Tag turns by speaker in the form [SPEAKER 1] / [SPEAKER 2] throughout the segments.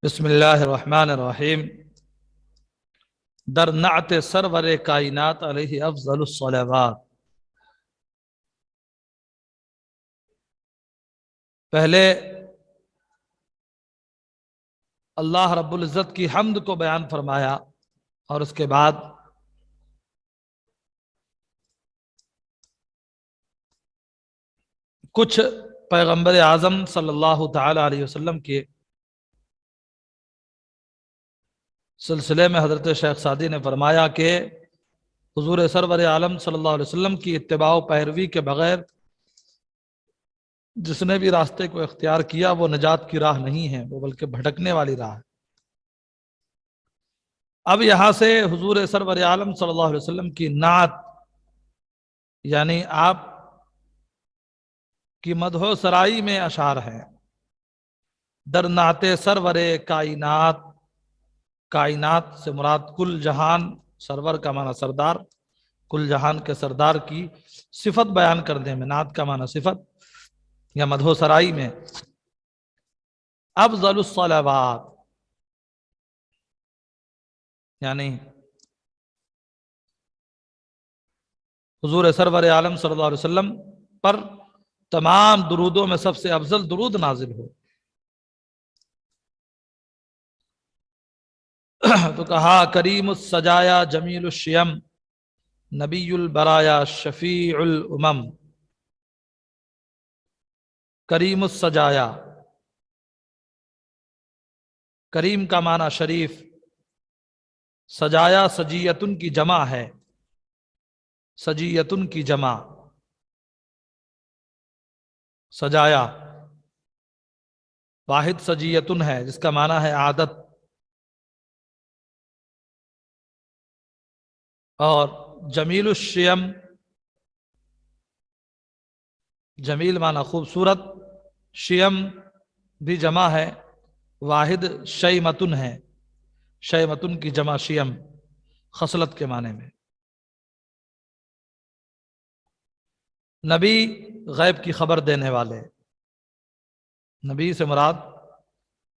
[SPEAKER 1] بسم اللہ الرحمن الرحیم۔ در نعت سرور کائنات علیہ افضل الصلوات۔ پہلے اللہ رب العزت کی حمد کو بیان فرمایا اور اس کے بعد کچھ پیغمبر اعظم صلی اللہ تعالی علیہ وسلم کے سلسلے میں حضرت شیخ سعدی نے فرمایا کہ حضور سرور عالم صلی اللہ علیہ وسلم کی اتباع و پیروی کے بغیر جس نے بھی راستے کو اختیار کیا وہ نجات کی راہ نہیں ہے، وہ بلکہ بھٹکنے والی راہ ہے۔ اب یہاں سے حضور سرور عالم صلی اللہ علیہ وسلم کی نعت یعنی آپ کی مدح و سرائی میں اشعار ہیں۔ در نعت سرور کائنات، کائنات سے مراد کل جہان، سرور کا معنی سردار، کل جہان کے سردار کی صفت بیان کرنے میں نعت کا معنی صفت یا مدح و سرائی میں افضل الصلوات یعنی حضور سرور عالم صلی اللہ علیہ وسلم پر تمام درودوں میں سب سے افضل درود نازل ہو۔ تو کہا کریم السجایا جمیل الشیم نبی البرایا شفیع الامم۔ کریم السجایا، کریم کا معنی شریف، سجایا سجیتن کی جمع ہے، سجیتن کی جمع سجایا، واحد سجیتن ہے جس کا معنی ہے عادت، اور جمیل الشیم، جمیل معنی خوبصورت، شیم بھی جمع ہے، واحد شیمتن ہے، شیمتن کی جمع شیم خصلت کے معنی میں۔ نبی غیب کی خبر دینے والے، نبی سے مراد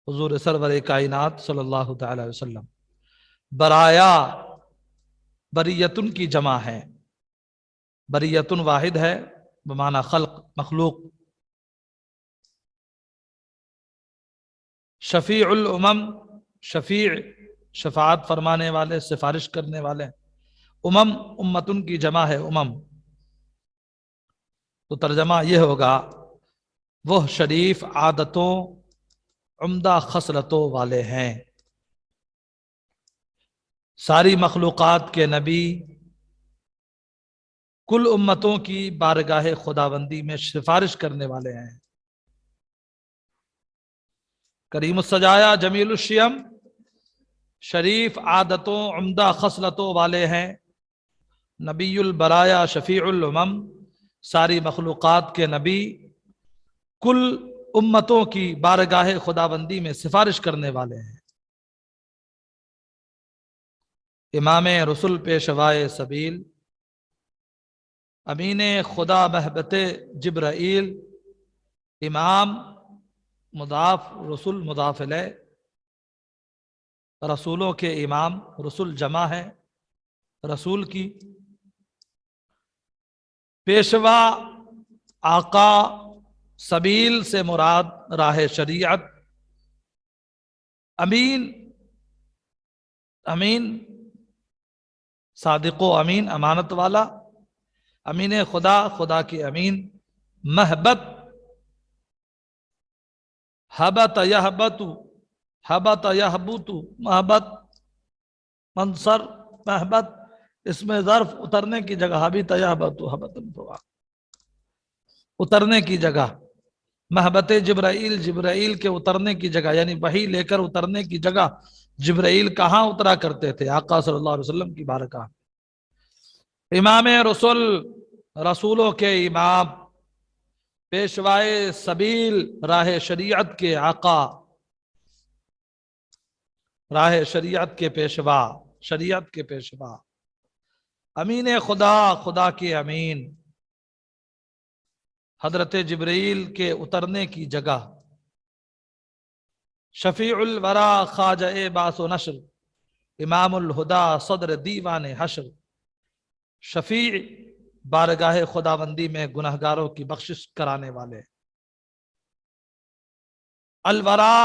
[SPEAKER 1] حضور سرور کائنات صلی اللہ تعالی علیہ وسلم۔ برایا، بریتن کی جمع ہے، بریتن واحد ہے بمعنی خلق، مخلوق۔ شفیع الامم، شفیع شفاعت فرمانے والے، سفارش کرنے والے، امم امتن کی جمع ہے امم۔ تو ترجمہ یہ ہوگا وہ شریف عادتوں، عمدہ خصلتوں والے ہیں، ساری مخلوقات کے نبی، کل امتوں کی بارگاہ خداوندی میں سفارش کرنے والے ہیں۔ کریم السجایا جمیل الشیم، شریف عادتوں، عمدہ خصلتوں والے ہیں، نبی البرایا شفیع الامم، ساری مخلوقات کے نبی، کل امتوں کی بارگاہ خداوندی میں سفارش کرنے والے ہیں۔ امام رسول پیشوائے سبیل، امین خدا محبت جبرائیل، امام مضاف رسول مضاف الیہ، رسولوں کے امام، رسول جمع ہے رسول کی، پیشوا آقا، سبیل سے مراد راہ شریعت، امین، امین صادق و امین امانت والا، امین خدا، خدا کی امین، محبت، حبت یحبت، حبت یحبت، محبت، منصر، محبت، اس میں ظرف اترنے کی جگہ حبت یحبت حبتن فوا، اترنے کی جگہ، محبت جبرائیل، جبرائیل کے اترنے کی جگہ یعنی وحی لے کر اترنے کی جگہ جبرائیل کہاں اترا کرتے تھے؟ آقا صلی اللہ علیہ وسلم کی بارگاہ۔ امام رسول، رسولوں کے امام، پیشوائے سبیل، راہ شریعت کے آقا، راہ شریعت کے پیشوا، شریعت کے پیشوا، امین خدا، خدا کے امین، حضرت جبرائیل کے اترنے کی جگہ، شفیع الورا خواجہ باس و نشر، امام الہدا صدر دیوان حشر، شفیع بارگاہ خداوندی میں گنہگاروں کی بخشش کرانے والے، الورا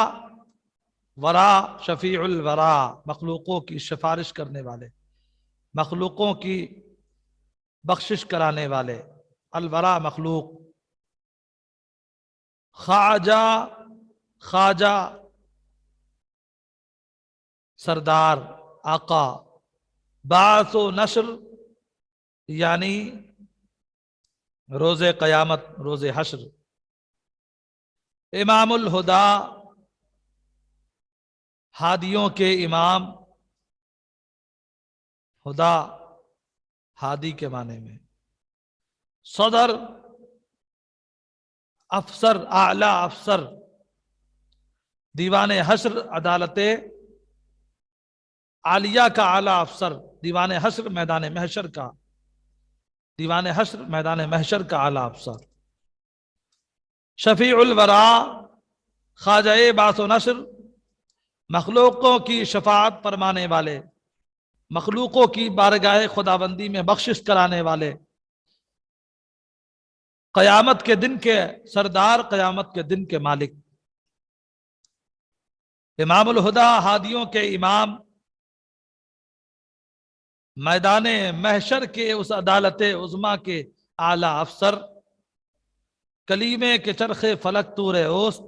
[SPEAKER 1] ورا شفیع الورا مخلوقوں کی سفارش کرنے والے، مخلوقوں کی بخشش کرانے والے، الورا مخلوق، خواجہ خواجہ سردار آقا، بعث و نشر یعنی روز قیامت روز حشر، امام الہدا ہادیوں کے امام، ہدا ہادی کے معنی میں، صدر افسر اعلی افسر، دیوان حشر عدالت عالیہ کا اعلی افسر، دیوان حشر میدان محشر کا، دیوان حشر میدان محشر کا اعلی افسر، شفیع الورا خواجہ باس و نشر مخلوقوں کی شفاعت فرمانے والے، مخلوقوں کی بارگاہ خداوندی میں بخشش کرانے والے، قیامت کے دن کے سردار، قیامت کے دن کے مالک، امام الہدا ہادیوں کے امام، میدان محشر کے اس عدالت عظمیٰ کے اعلی افسر، کلیمے کے چرخ فلک طور اوست،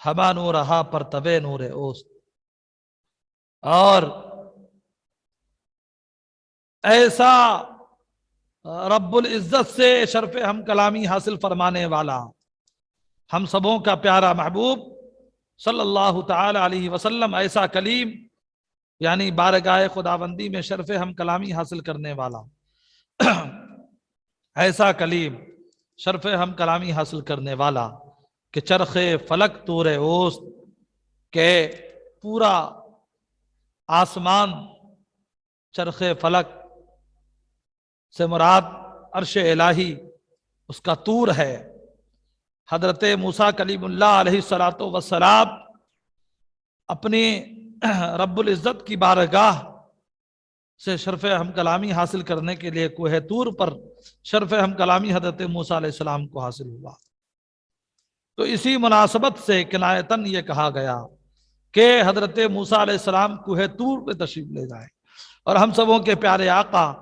[SPEAKER 1] ہما نورہا پرتو نور اوست، اور ایسا رب العزت سے شرف ہم کلامی حاصل فرمانے والا، ہم سبوں کا پیارا محبوب صلی اللہ تعالی علیہ وسلم، ایسا کلیم یعنی بارگاہ خداوندی میں شرف ہم کلامی حاصل کرنے والا، ایسا کلیم شرف ہم کلامی حاصل کرنے والا کہ چرخ فلک طور اوست کے پورا آسمان، چرخ فلک سے مراد عرش الہی اس کا طور ہے۔ حضرت موسیٰ کلیم اللہ علیہ السلام اپنی رب العزت کی بارگاہ سے شرف ہم کلامی حاصل کرنے کے لیے کوہ طور پر شرف ہم کلامی حضرت موسیٰ علیہ السلام کو حاصل ہوا، تو اسی مناسبت سے کنایتاً یہ کہا گیا کہ حضرت موسیٰ علیہ السلام کوہ طور پہ تشریف لے جائیں اور ہم سبوں کے پیارے آقا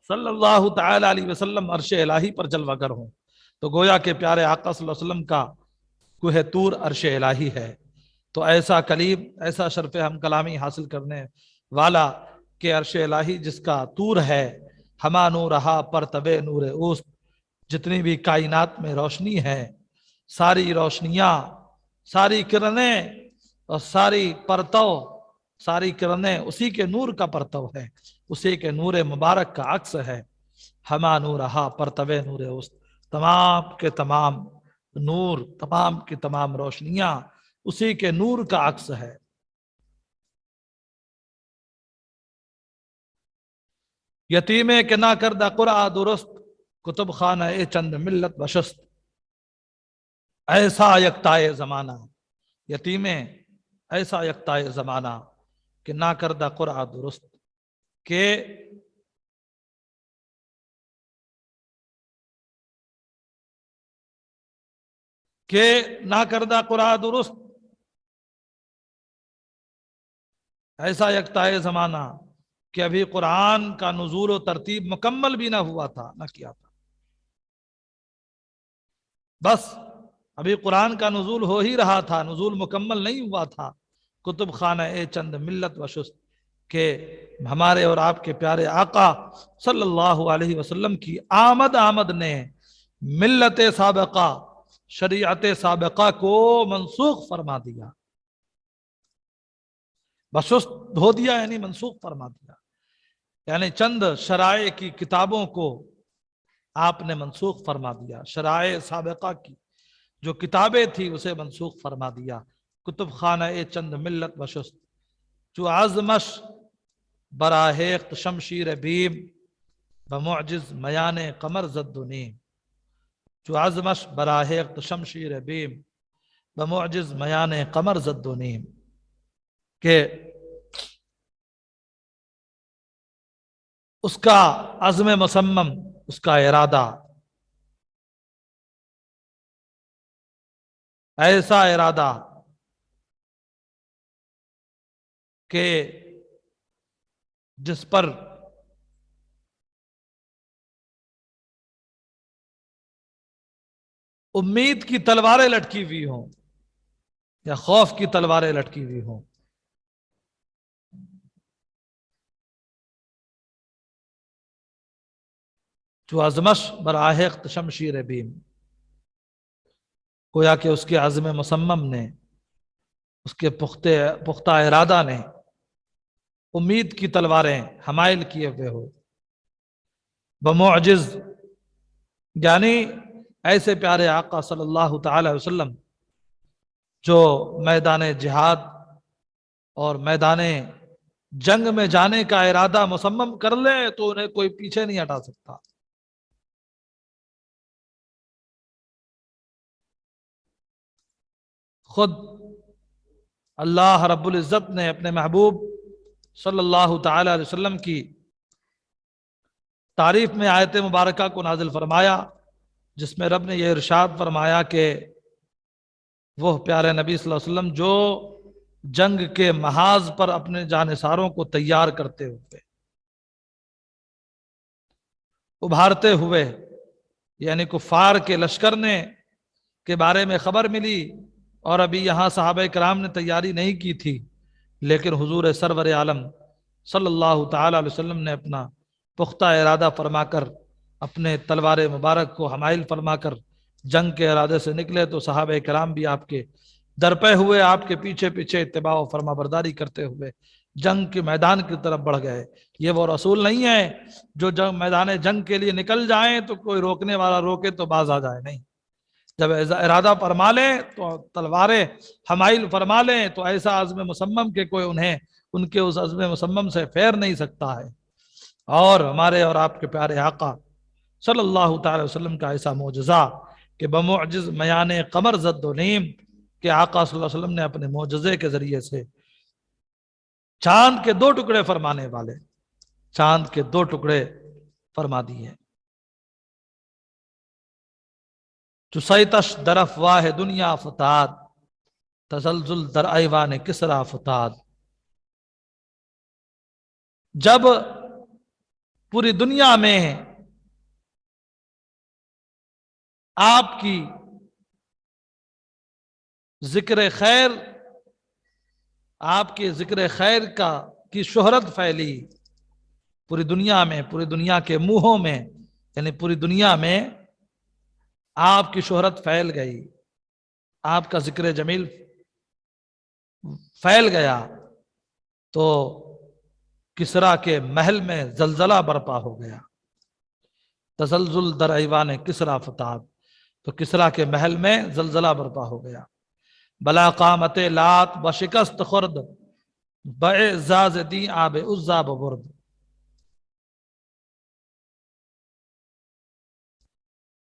[SPEAKER 1] صلی اللہ تعالی علیہ وسلم عرش الہی پر جلوہ گر ہوں، تو گویا کہ پیارے آقا صلی اللہ علیہ وسلم کا کوہ طور عرش الہی ہے۔ تو ایسا کلیم، ایسا شرف ہم کلامی حاصل کرنے والا کہ عرش الہی جس کا طور ہے، ہما نورہا پرتو نور اوست، جتنی بھی کائنات میں روشنی ہے، ساری روشنیاں، ساری کرنیں اور ساری پرتو، ساری کرنیں اسی کے نور کا پرتو ہے، اسی کے نور مبارک کا عکس ہے، ہما نورہا پرتو نور اوست، تمام کے تمام نور، تمام کی تمام روشنیاں اسی کے نور کا عکس ہے۔ یتیمے کے نہ کردہ قرآ درست، کتب خانہ چند ملت بشست، ایسا یکتائے زمانہ، یتیمے ایسا یکتائے زمانہ کہ نہ کردہ قرآ درست، کہ نہ کردہ قرآ درست، ایسا یکتائے زمانہ کہ ابھی قرآن کا نزول و ترتیب مکمل بھی نہ ہوا تھا، نہ کیا تھا، بس ابھی قرآن کا نزول ہو ہی رہا تھا، نزول مکمل نہیں ہوا تھا، کتب خانہ چند ملت و شست، کہ ہمارے اور آپ کے پیارے آقا صلی اللہ علیہ وسلم کی آمد نے ملت سابقہ، شریعت سابقہ کو منسوخ فرما دیا، بشست دھو دیا یعنی منسوخ فرما دیا، یعنی چند شرائع کی کتابوں کو آپ نے منسوخ فرما دیا، شرائع سابقہ کی جو کتابیں تھی اسے منسوخ فرما دیا، کتب خانہ چند ملت بشست، جو عظمش براہیخت شمشیر بیم، بمعجز میان قمر زد و نیم، جو عظمش براہیخت شمشیر بیم، بمعجز میان قمر زد و نیم، کہ اس کا عزم مصمم، اس کا ارادہ ایسا ارادہ کہ جس پر امید کی تلواریں لٹکی ہوئی ہوں یا خوف کی تلواریں لٹکی ہوئی ہوں. جو ازمش براہق شمشیر بیم، گویا کہ اس کے عزم مصمم نے، اس کے پختہ ارادہ نے امید کی تلواریں حمائل کیے ہوئے ہو. بمعجز یعنی ایسے پیارے آقا صلی اللہ تعالی وسلم جو میدان جہاد اور میدان جنگ میں جانے کا ارادہ مصمم کر لے تو انہیں کوئی پیچھے نہیں ہٹا سکتا. خود اللہ رب العزت نے اپنے محبوب صلی اللہ تعالی علیہ وسلم کی تعریف میں آیت مبارکہ کو نازل فرمایا، جس میں رب نے یہ ارشاد فرمایا کہ وہ پیارے نبی صلی اللہ علیہ وسلم جو جنگ کے محاذ پر اپنے جانثاروں کو تیار کرتے ہوئے، ابھارتے ہوئے، یعنی کفار کے لشکر نے کے بارے میں خبر ملی اور ابھی یہاں صحابہ کرام نے تیاری نہیں کی تھی، لیکن حضور سرور عالم صلی اللہ تعالی علیہ وسلم نے اپنا پختہ ارادہ فرما کر اپنے تلوار مبارک کو حمائل فرما کر جنگ کے ارادے سے نکلے، تو صحابہ کرام بھی آپ کے درپے ہوئے، آپ کے پیچھے پیچھے اتباع و فرما برداری کرتے ہوئے جنگ کے میدان کی طرف بڑھ گئے. یہ وہ رسول نہیں ہے جو میدان جنگ کے لیے نکل جائیں تو کوئی روکنے والا روکے تو باز آ جائے. نہیں، جب ارادہ فرما لیں تو تلواریں حمائل فرما لیں تو ایسا عزم مصمم کہ کوئی انہیں ان کے اس عزم مصمم سے پھیر نہیں سکتا ہے. اور ہمارے اور آپ کے پیارے آقا صلی اللہ تعالی وسلم کا ایسا معجزہ کہ بمعجز میان قمر زد و نیم، کہ آقا صلی اللہ علیہ وسلم نے اپنے معجزے کے ذریعے سے چاند کے 2 ٹکڑے فرمانے والے، چاند کے 2 ٹکڑے فرما دیے. چسیتش در افواہ دنیا فتاد، تزلزل در ایوان کسرا فتاد. جب پوری دنیا میں آپ کی ذکر خیر، آپ کے ذکر خیر کی شہرت پھیلی پوری دنیا میں، پوری دنیا کے منہوں میں، یعنی پوری دنیا میں آپ کی شہرت پھیل گئی، آپ کا ذکر جمیل پھیل گیا، تو کسرا کے محل میں زلزلہ برپا ہو گیا. تزلزل در ایوان کسرا فتاد، تو کسرا کے محل میں زلزلہ برپا ہو گیا. بلا قامت لات بشکست خرد، بعزاز دی آب عزا ببرد.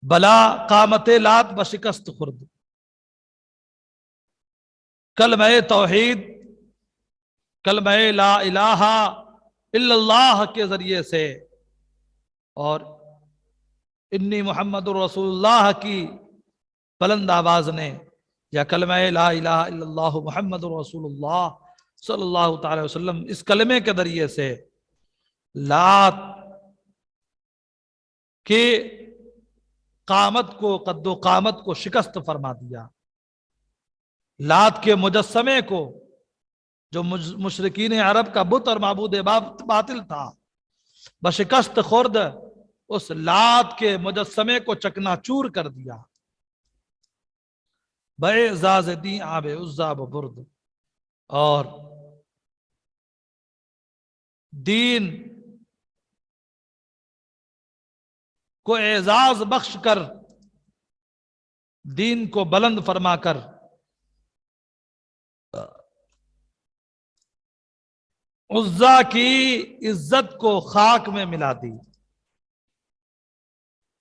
[SPEAKER 1] بلا قامت لات بشکست خرد، کلمہ توحید، کلمہ لا الہ الا اللہ کے ذریعے سے اور انی محمد الرسول اللہ کی بلند آواز نے، یا کلمہ لا الہ الا اللہ محمد الرسول اللہ صلی اللہ تعالی وسلم، اس کلمے کے ذریعے سے لات کی قامت کو، قد و قامت کو شکست فرما دیا. لات کے مجسمے کو، جو مشرکین عرب کا بت اور معبود باطل تھا، بشکست خورد اس لات کے مجسمے کو چکنا چور کر دیا. بعزاز دی آب عزا ببرد، اور دین کو اعزاز بخش کر، دین کو بلند فرما کر عزا کی عزت کو خاک میں ملا دی.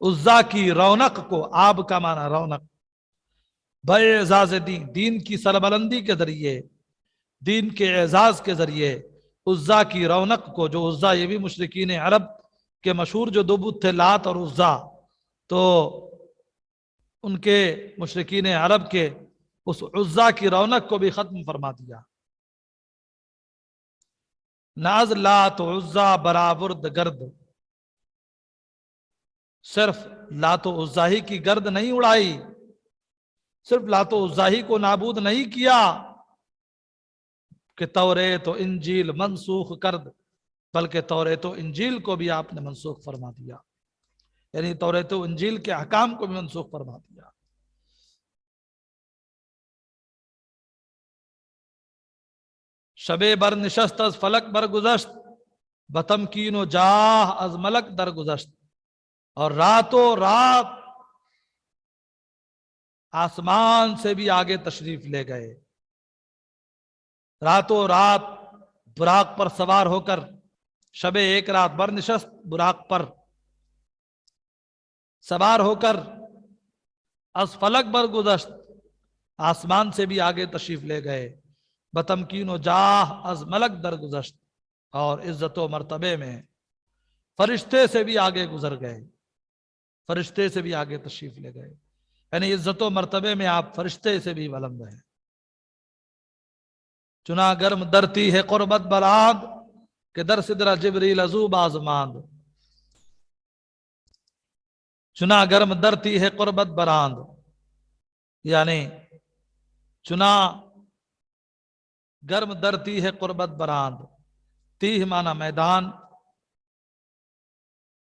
[SPEAKER 1] عزا کی رونق کو، آب کا معنی رونق، باعزاز دین، دین کی سربلندی کے ذریعے، دین کے اعزاز کے ذریعے عزا کی رونق کو، جو عزا یہ بھی مشرکین عرب کے مشہور جو دو بت تھے لات اور عزا، تو ان کے مشرکین عرب کے اس عزا کی رونق کو بھی ختم فرما دیا۔ ناز لات و عزا برابرد گرد، صرف لات و عزا ہی کی گرد نہیں اڑائی، صرف لات و عزا ہی کو نابود نہیں کیا کہ توریت و انجیل منسوخ کرد، بلکہ توریت و انجیل کو بھی آپ نے منسوخ فرما دیا، یعنی توریت و انجیل کے احکام کو بھی منسوخ فرما دیا۔ شب بر نشست از فلک برگزشت، بتمکین و جاہ از ملک درگزشت، اور راتوں رات آسمان سے بھی آگے تشریف لے گئے، راتوں رات براق پر سوار ہو کر، شب ایک رات برنشست، براق پر سوار ہو کر، از فلک برگزشت، آسمان سے بھی آگے تشریف لے گئے، بتمکین و جاہ از ملک درگزشت، اور عزت و مرتبے میں فرشتے سے بھی آگے گزر گئے، فرشتے سے بھی آگے تشریف لے گئے، یعنی عزت و مرتبے میں آپ فرشتے سے بھی بلند ہیں۔ چنا گرم درتی ہے قربت برآد، کہ در سدرہ جبریل ازو بازماند، چنا گرم درتی ہے قربت براند، یعنی چنا گرم درتی ہے قربت براند، تیہ معنی میدان،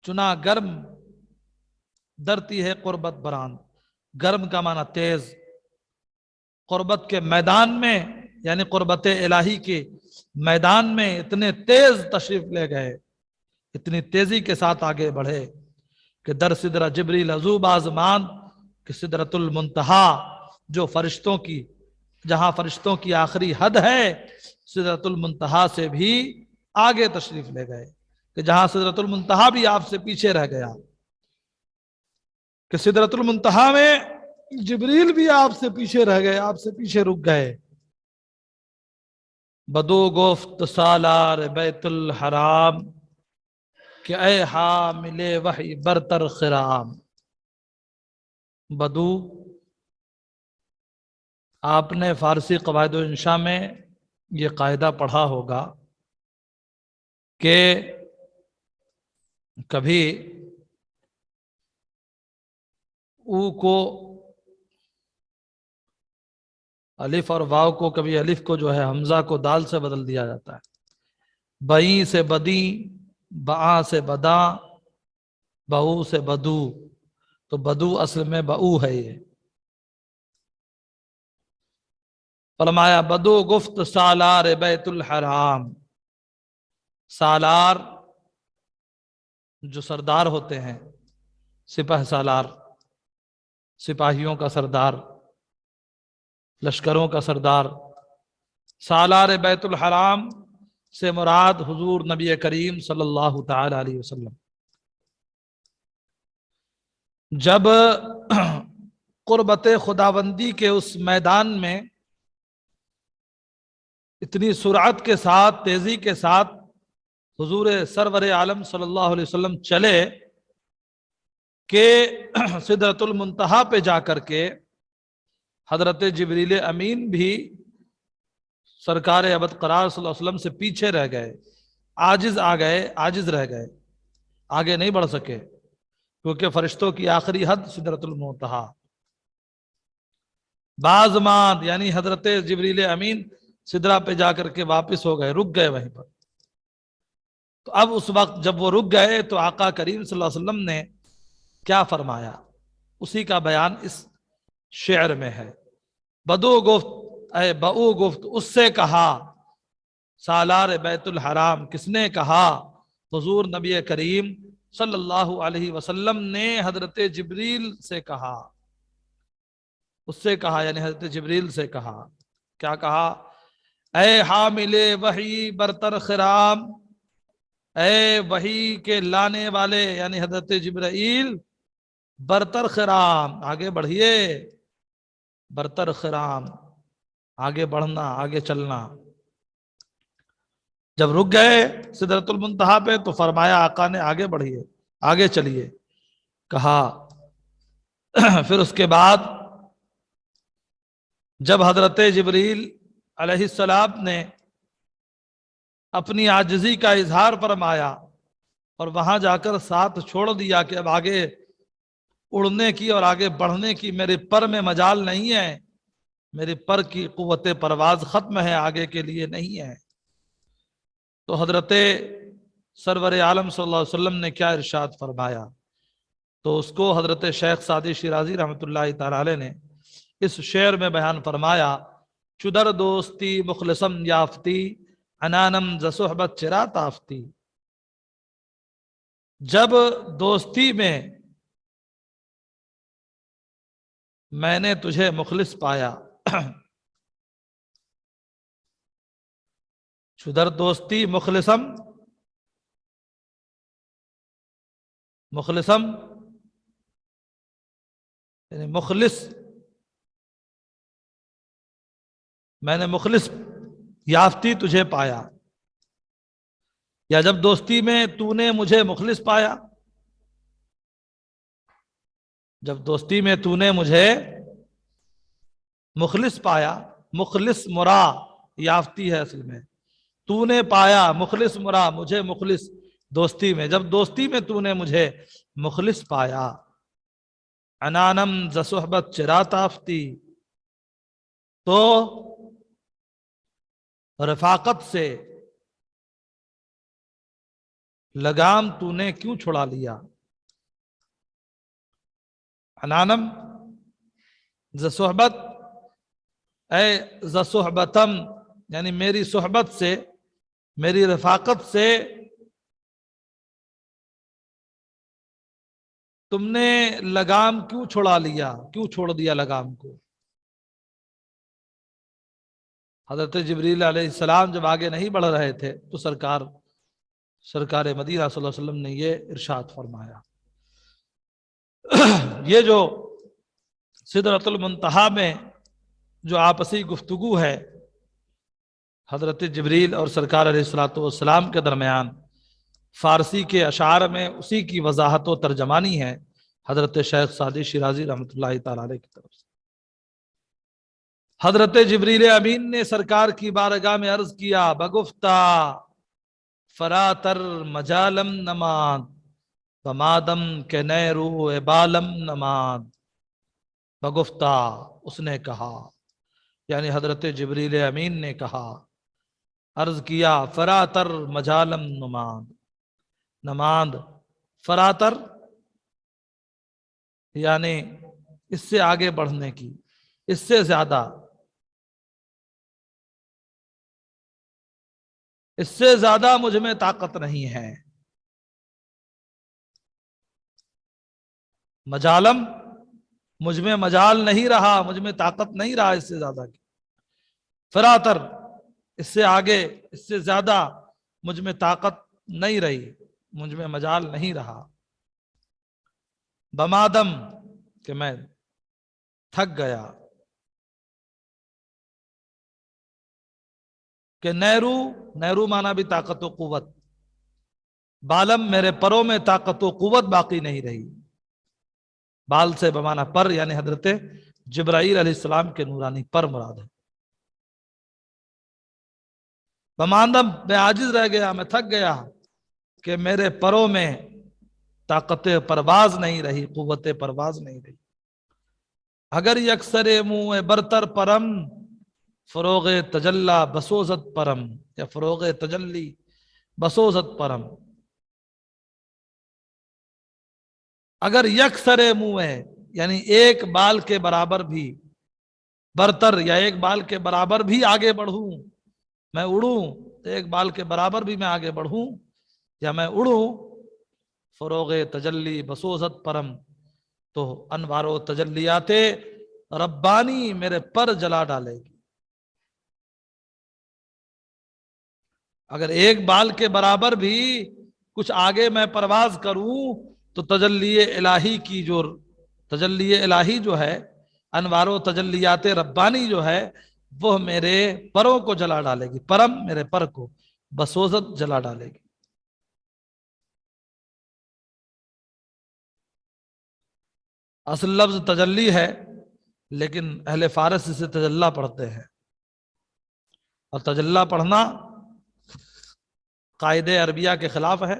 [SPEAKER 1] چنا گرم درتی ہے قربت براند، گرم کا معنی تیز، قربت کے میدان میں یعنی قربت الہی کے میدان میں اتنے تیز تشریف لے گئے، اتنی تیزی کے ساتھ آگے بڑھے کہ در سدرہ جبریل ازو بازماند، کہ سدرۃ المنتہا جو فرشتوں کی، جہاں فرشتوں کی آخری حد ہے، سدرۃ المنتہا سے بھی آگے تشریف لے گئے، کہ جہاں سدرۃ المنتہا بھی آپ سے پیچھے رہ گیا، کہ سدرۃ المنتہا میں جبریل بھی آپ سے پیچھے رہ گئے، آپ سے پیچھے رک گئے۔ بدو گفت سالار بیت الحرام، کہ اے حامل وحی برتر خرام، بدو، آپ نے فارسی قواعد و انشاء میں یہ قاعدہ پڑھا ہوگا کہ کبھی او کو الف اور واو کو، کبھی الف کو جو ہے حمزہ کو دال سے بدل دیا جاتا ہے، بئیں سے بدی، بآ سے بدا، بہو سے بدو، تو بدو اصل میں بہو ہے۔ یہ فرمایا بدو گفت سالار بیت الحرام، سالار جو سردار ہوتے ہیں، سپہ سالار، سپاہیوں کا سردار، لشکروں کا سردار، سالار بیت الحرام سے مراد حضور نبی کریم صلی اللہ تعالی علیہ وسلم۔ جب قربت خداوندی کے اس میدان میں اتنی سرعت کے ساتھ، تیزی کے ساتھ حضور سرور عالم صلی اللہ علیہ وسلم چلے کہ سدرۃ المنتہا پہ جا کر کے حضرت جبریل امین بھی سرکار ابد قرار صلی اللہ علیہ وسلم سے پیچھے رہ گئے، عاجز رہ گئے، آگے نہیں بڑھ سکے، کیونکہ فرشتوں کی آخری حد سدرۃ المنتہا۔ بازماند یعنی حضرت جبریل امین سدرہ پہ جا کر کے واپس ہو گئے، رک گئے وہیں پر۔ تو اب اس وقت جب وہ رک گئے تو آقا کریم صلی اللہ علیہ وسلم نے کیا فرمایا، اسی کا بیان اس شعر میں ہے۔ بدو گفت، اے بہو گفت، اس سے کہا، سالار بیت الحرام کس نے کہا؟ حضور نبی کریم صلی اللہ علیہ وسلم نے حضرت جبریل سے کہا، اس سے کہا یعنی حضرت جبریل سے کہا۔ کیا کہا؟ اے حامل وحی برتر خرام، اے وحی کے لانے والے یعنی حضرت جبرائیل، برتر خرام، آگے بڑھیے، برتر خرام، آگے بڑھنا، آگے چلنا۔ جب رک گئے سدرۃ المنتہا پہ تو فرمایا آقا نے آگے بڑھیے، آگے چلیے، کہا۔ پھر اس کے بعد جب حضرت جبریل علیہ السلام نے اپنی عاجزی کا اظہار فرمایا اور وہاں جا کر ساتھ چھوڑ دیا کہ اب آگے اڑنے کی اور آگے بڑھنے کی میرے پر میں مجال نہیں ہے، میرے پر کی قوت پرواز ختم ہے، آگے کے لیے نہیں ہے، تو حضرت سرور عالم صلی اللہ علیہ وسلم نے کیا ارشاد فرمایا؟ تو اس کو حضرت شیخ سعدی شیرازی رحمۃ اللہ تعالی علیہ نے اس شعر میں بیان فرمایا: چدر دوستی مخلصم یافتی، عنانم ز صحبت چرا تافتی۔ جب دوستی میں نے تجھے مخلص پایا، چدر دوستی مخلصم یعنی مخلص، میں نے مخلص یافتی تجھے پایا، یا جب دوستی میں تو نے مجھے مخلص پایا، جب دوستی میں تو نے مجھے مخلص پایا، مخلص مرا یافتی ہے اصل میں، تو نے پایا مخلص مرا مجھے مخلص دوستی میں، جب دوستی میں تو نے مجھے مخلص پایا، عنانم ز صحبت چرا تافتی، تو رفاقت سے لگام تو نے کیوں چھڑا لیا؟ عنانم ز صحبت اے ز صحبتم، یعنی میری صحبت سے، میری رفاقت سے تم نے لگام کیوں چھڑا لیا، کیوں چھوڑ دیا لگام کو؟ حضرت جبریل علیہ السلام جب آگے نہیں بڑھ رہے تھے تو سرکار مدینہ صلی اللہ علیہ وسلم نے یہ ارشاد فرمایا۔ یہ جو سدرۃ المنتہا میں جو آپسی گفتگو ہے حضرت جبریل اور سرکار علیہ الصلوۃ والسلام کے درمیان، فارسی کے اشعار میں اسی کی وضاحت و ترجمانی ہے حضرت شیخ سعدی شیرازی رحمۃ اللہ تعالی علیہ کی طرف سے۔ حضرت جبریل امین نے سرکار کی بارگاہ میں عرض کیا: بگفتہ فراتر مجالم نماد، بمادم کے نئے روح بالم نماد۔ بگفتہ، اس نے کہا، یعنی حضرت جبریل امین نے کہا، عرض کیا، فراتر مجالم نماد، فراتر یعنی اس سے آگے بڑھنے کی، اس سے زیادہ مجھ میں طاقت نہیں ہے۔ مجالم، مجھ میں مجال نہیں رہا، مجھ میں طاقت نہیں رہا اس سے زیادہ کی۔ فراتر، اس سے آگے، اس سے زیادہ مجھ میں طاقت نہیں رہی، مجھ میں مجال نہیں رہا۔ بمادم، کہ میں تھک گیا، کہ نیرو مانا بھی طاقت و قوت، بالم، میرے پروں میں طاقت و قوت باقی نہیں رہی۔ بال سے بمانا پر، یعنی حضرت جبرائیل علیہ السلام کے نورانی پر مراد ہے۔ بمادم، میں عاجز رہ گیا، میں تھک گیا کہ میرے پروں میں طاقت پرواز نہیں رہی، قوت پرواز نہیں رہی۔ اگر یکسر منہ برتر پرم، فروغ تجلی بسوزت پرم، یا فروغ تجلی بسوزت پرم۔ اگر یکسر منہ ہے یعنی ایک بال کے برابر بھی، برتر یا ایک بال کے برابر بھی آگے بڑھوں، میں اڑوں تو ایک بال کے برابر بھی میں آگے بڑھوں یا میں اڑوں، فروغ تجلی بسوزت پرم، تو انوار و تجلیات ربانی میرے پر جلا ڈالے گی۔ اگر ایک بال کے برابر بھی کچھ آگے میں پرواز کروں تو تجلی الہی جو ہے انوار و تجلیات ربانی جو ہے وہ میرے پروں کو جلا ڈالے گی، پرم میرے پر کو بسوزت جلا ڈالے گی۔ اصل لفظ تجلی ہے، لیکن اہل فارس اسے تجلا پڑھتے ہیں، اور تجلا پڑھنا قاعدہ عربیہ کے خلاف ہے،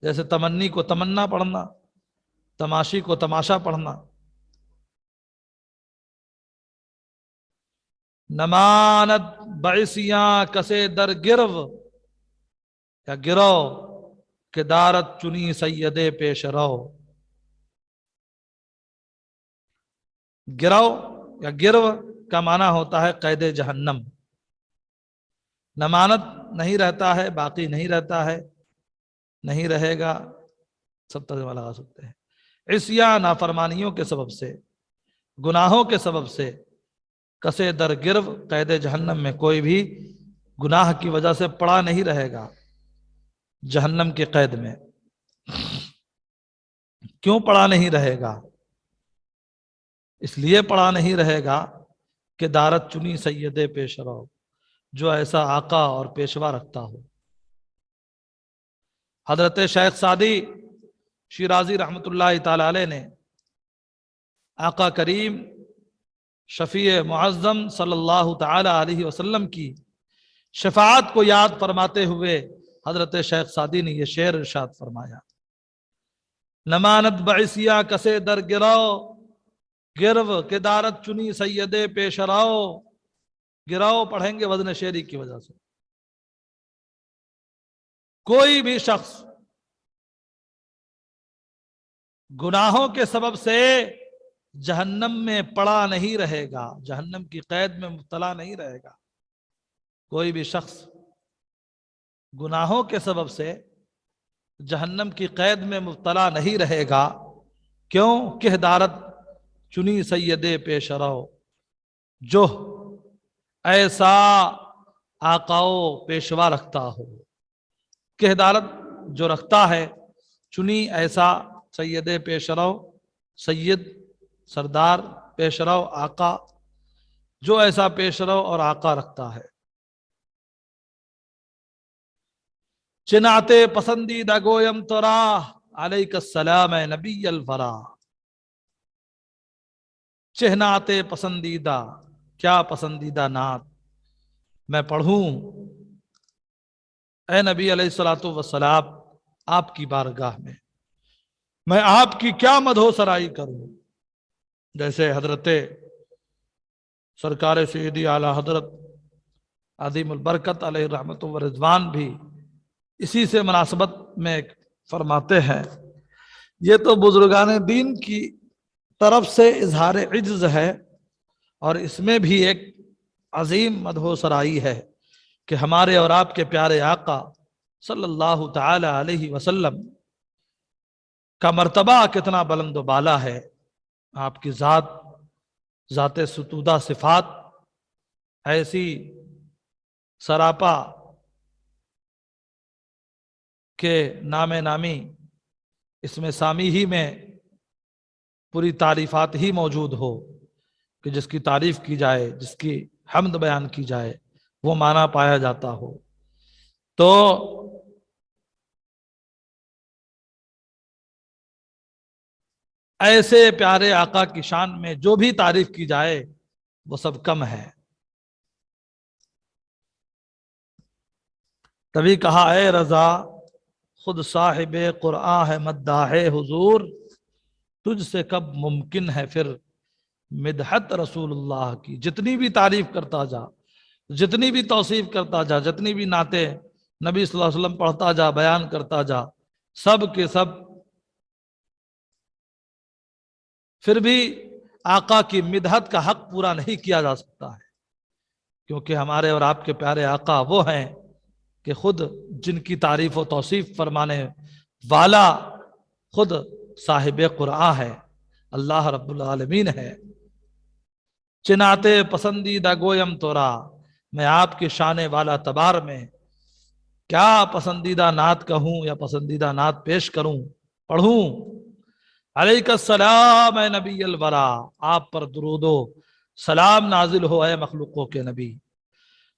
[SPEAKER 1] جیسے تمنی کو تمنا پڑھنا، تماشی کو تماشا پڑھنا۔ نماند بعثیاں کسے در گرو یا گرو کہ دارت چنی سید پیش رو۔ گرو یا گرو کا معنی ہوتا ہے قید جہنم۔ نمانت نہیں رہتا ہے، باقی نہیں رہتا ہے، نہیں رہے گا، سب ترجمہ لگا سکتے ہیں۔ عصیاں نافرمانیوں کے سبب سے، گناہوں کے سبب سے، کسے در گرو قید جہنم میں، کوئی بھی گناہ کی وجہ سے پڑا نہیں رہے گا جہنم کے قید میں۔ کیوں پڑا نہیں رہے گا؟ اس لیے پڑا نہیں رہے گا کہ دارت چنی سید پیش رو، جو ایسا آقا اور پیشوا رکھتا ہو۔ حضرت شیخ سعدی شیرازی رحمۃ اللہ تعالی علیہ نے آقا کریم شفیع معظم صلی اللہ تعالی علیہ وسلم کی شفاعت کو یاد فرماتے ہوئے حضرت شیخ سعدی نے یہ شعر ارشاد فرمایا: نمانت بعثیہ کسے در گرو، گرو کے دارت چنی سید پیش رو۔ گرو پڑھیں گے وزن شعری کی وجہ سے۔ کوئی بھی شخص گناہوں کے سبب سے جہنم میں پڑا نہیں رہے گا، جہنم کی قید میں مبتلا نہیں رہے گا۔ کوئی بھی شخص گناہوں کے سبب سے جہنم کی قید میں مبتلا نہیں رہے گا۔ کیوں؟ کہ دارت چنی سید پیش رو، جو ایسا آقاؤ پیشوا رکھتا ہو۔ کہ دارت جو رکھتا ہے، چنی ایسا سید پیش رو، سید سردار، پیش رو آقا، جو ایسا پیش رو اور آقا رکھتا ہے۔ چناتے پسندیدہ گویم تو راہ، علیک السلام اے نبی الورا۔ چہناتے پسندیدہ، کیا پسندیدہ نعت میں پڑھوں اے نبی علیہ الصلوۃ والسلام آپ کی بارگاہ میں آپ کی کیا مدحو سرائی کروں؟ جیسے حضرت سرکار سیدی اعلی حضرت عظیم البرکت علیہ رحمت و رضوان بھی اسی سے مناسبت میں فرماتے ہیں، یہ تو بزرگان دین کی طرف سے اظہار عجز ہے، اور اس میں بھی ایک عظیم مدحو سرائی ہے کہ ہمارے اور آپ کے پیارے آقا صلی اللہ تعالی علیہ وسلم کا مرتبہ کتنا بلند و بالا ہے۔ آپ کی ذات ستودہ صفات ایسی سراپا کہ نام نامی اس میں سامی ہی میں پوری تعریفات ہی موجود ہو کہ جس کی تعریف کی جائے، جس کی حمد بیان کی جائے، وہ معنی پایا جاتا ہو۔ تو ایسے پیارے آقا کی شان میں جو بھی تعریف کی جائے وہ سب کم ہے۔ تبھی کہا اے رضا خود صاحب قرآن ہے مداح حضور، تجھ سے کب ممکن ہے پھر مدحت رسول اللہ کی۔ جتنی بھی تعریف کرتا جا، جتنی بھی توصیف کرتا جا، جتنی بھی نعتیں نبی صلی اللہ علیہ وسلم پڑھتا جا، بیان کرتا جا، سب کے سب پھر بھی آقا کی مدحت کا حق پورا نہیں کیا جا سکتا ہے، کیونکہ ہمارے اور آپ کے پیارے آقا وہ ہیں کہ خود جن کی تعریف و توصیف فرمانے والا خود صاحب قرآن ہے، اللہ رب العالمین ہے۔ چناتے پسندیدہ گویم تورا، میں آپ کی شان والا تبار میں کیا پسندیدہ نعت کہوں یا پسندیدہ نعت پیش کروں، پڑھوں؟ علیک السلام اے نبی الورا، آپ پر درود و سلام نازل ہو اے مخلوقوں کے نبی۔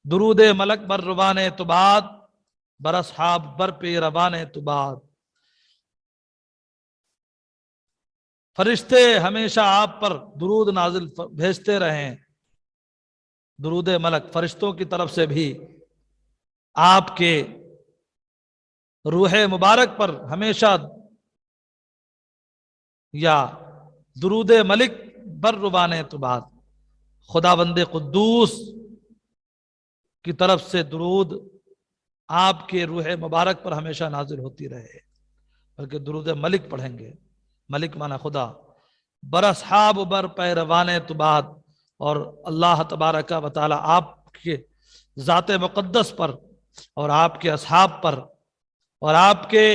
[SPEAKER 1] درود ملک بر روان تباد، بر اصحاب بر پیروان تباد۔ فرشتے ہمیشہ آپ پر درود نازل بھیجتے رہیں۔ درود ملک فرشتوں کی طرف سے بھی آپ کے روح مبارک پر ہمیشہ، یا درود ملک بر روان تباد، خداوند قدوس کی طرف سے درود آپ کے روح مبارک پر ہمیشہ نازل ہوتی رہے۔ بلکہ درود ملک پڑھیں گے، ملک مانا خدا، بر اصحاب بر پیروان تباد، اور اللہ تبارک و تعالی آپ کے ذات مقدس پر اور آپ کے اصحاب پر اور آپ کے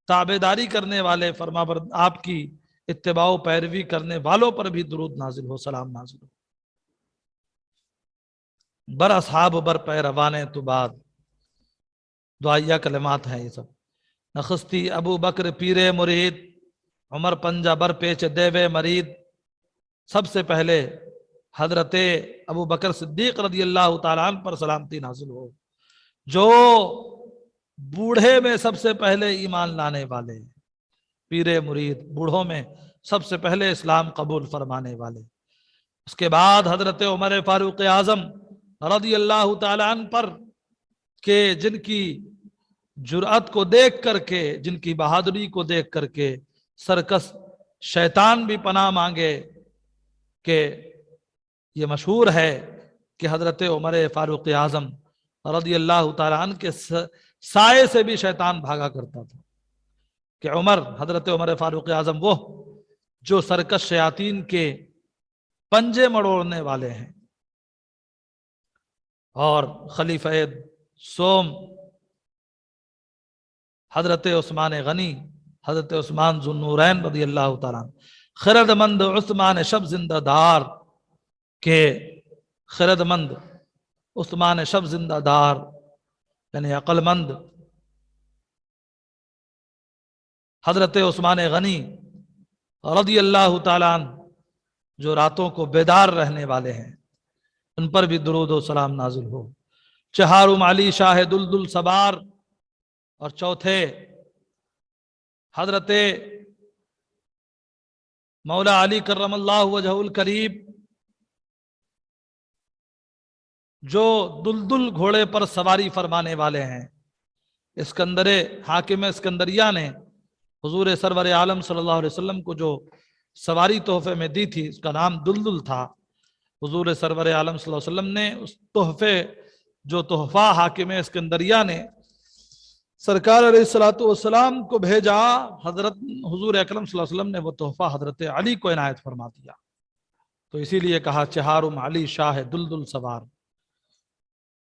[SPEAKER 1] تابعداری کرنے والے آپ کی اتباع و پیروی کرنے والوں پر بھی درود نازل ہو، سلام نازل ہو۔ بر اصحاب بر پیروان تباد، دعائیہ کلمات ہیں یہ سب۔ نخستی ابو بکر پیر مرید، عمر پنجہ بر پیچ دیوے مرید۔ سب سے پہلے حضرت ابو بکر صدیق رضی اللہ تعالیٰ عنہ پر سلامتی نازل ہو، جو بوڑھے میں سب سے پہلے ایمان لانے والے، پیر مرید، بوڑھوں میں سب سے پہلے اسلام قبول فرمانے والے۔ اس کے بعد حضرت عمر فاروق اعظم رضی اللہ تعالیٰ عنہ پر، کہ جن کی جرأت کو دیکھ کر کے، جن کی بہادری کو دیکھ کر کے سرکس شیطان بھی پناہ مانگے، کہ یہ مشہور ہے کہ حضرت عمر فاروق اعظم رضی اللہ تعالیٰ عنہ کے سائے سے بھی شیطان بھاگا کرتا تھا، کہ حضرت عمر فاروق اعظم وہ جو سرکش شیاطین کے پنجے مڑوڑنے والے ہیں، اور خلیفہ سوم حضرت عثمان غنی، حضرت عثمان ذو النورین رضی اللہ تعالیٰ عنہ، خرد مند عثمان شب زندہ دار، کہ خرد مند عثمان شب زندہ دار یعنی عقل مند حضرت عثمان غنی رضی اللہ تعالیٰ عنہ، جو راتوں کو بیدار رہنے والے ہیں، ان پر بھی درود و سلام نازل ہو۔ چہارم علی شاہ دلدل سبار، اور چوتھے حضرت مولا علی کرم اللہ وجہ الکریم، جو دلدل گھوڑے پر سواری فرمانے والے ہیں۔ اسکندر حاکم اسکندریہ نے حضور سرور عالم صلی اللہ علیہ وسلم کو جو سواری تحفے میں دی تھی، اس کا نام دلدل تھا۔ حضور سرور عالم صلی اللہ علیہ وسلم نے اس تحفہ حاکم اسکندریہ نے سرکار علیہ الصلوۃ والسلام کو بھیجا، حضور اکرم صلی اللہ علیہ وسلم نے وہ تحفہ حضرت علی کو عنایت فرما دیا۔ تو اسی لیے کہا چہارم علی شاہ دلدل سوار۔